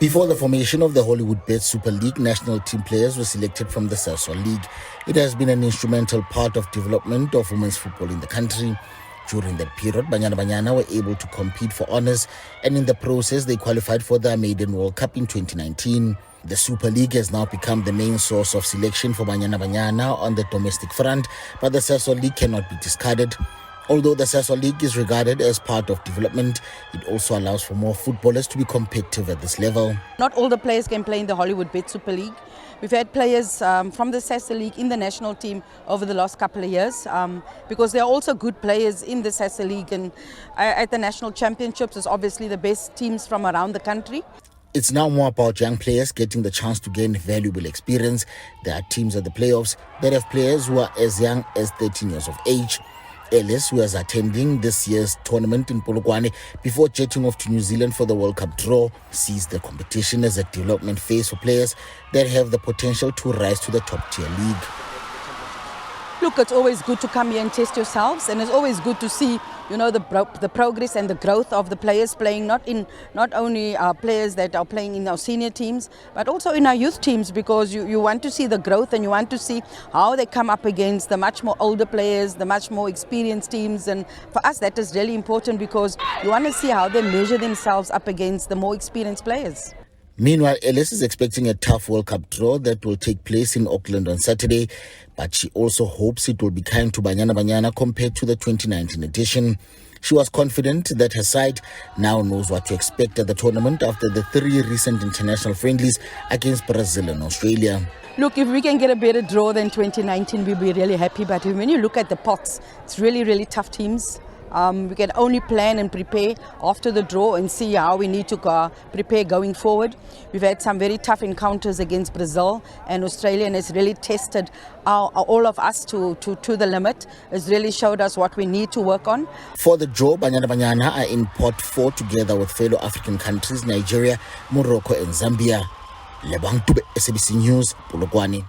Before the formation of the Hollywoodbets Super League, national team players were selected from the Sasol League. It has been an instrumental part of development of women's football in the country. During that period, Banyana Banyana were able to compete for honours, and in the process, they qualified for the maiden World Cup in 2019. The Super League has now become the main source of selection for Banyana Banyana on the domestic front, but the Sasol League cannot be discarded. Although the Sasol League is regarded as part of development, it also allows for more footballers to be competitive at this level. Not all the players can play in the Hollywoodbets Super League. We've had players from the Sasol League in the national team over the last couple of years because there are also good players in the Sasol League, and at the national championships is obviously the best teams from around the country. It's now more about young players getting the chance to gain valuable experience. There are teams at the playoffs that have players who are as young as 13 years of age. Ellis, who is attending this year's tournament in Polokwane before jetting off to New Zealand for the World Cup draw, sees the competition as a development phase for players that have the potential to rise to the top-tier league. Look, it's always good to come here and test yourselves, and it's always good to see, the progress and the growth of the players playing, not only players that are playing in our senior teams, but also in our youth teams, because you want to see the growth and you want to see how they come up against the much more older players, the much more experienced teams. And for us, that is really important because you want to see how they measure themselves up against the more experienced players. Meanwhile, Ellis is expecting a tough World Cup draw that will take place in Auckland on Saturday, but she also hopes it will be kind to Banyana Banyana compared to the 2019 edition. She was confident that her side now knows what to expect at the tournament after the 3 recent international friendlies against Brazil and Australia. Look, if we can get a better draw than 2019, we'll be really happy. But when you look at the pots, it's really, really tough teams. We can only plan and prepare after the draw and see how we need to prepare going forward. We've had some very tough encounters against Brazil and Australia, and it's really tested all of us to the limit. It's really showed us what we need to work on. For the draw, Banyana Banyana are in pot 4 together with fellow African countries Nigeria, Morocco and Zambia. Lebang Tube, SABC News, Polokwane.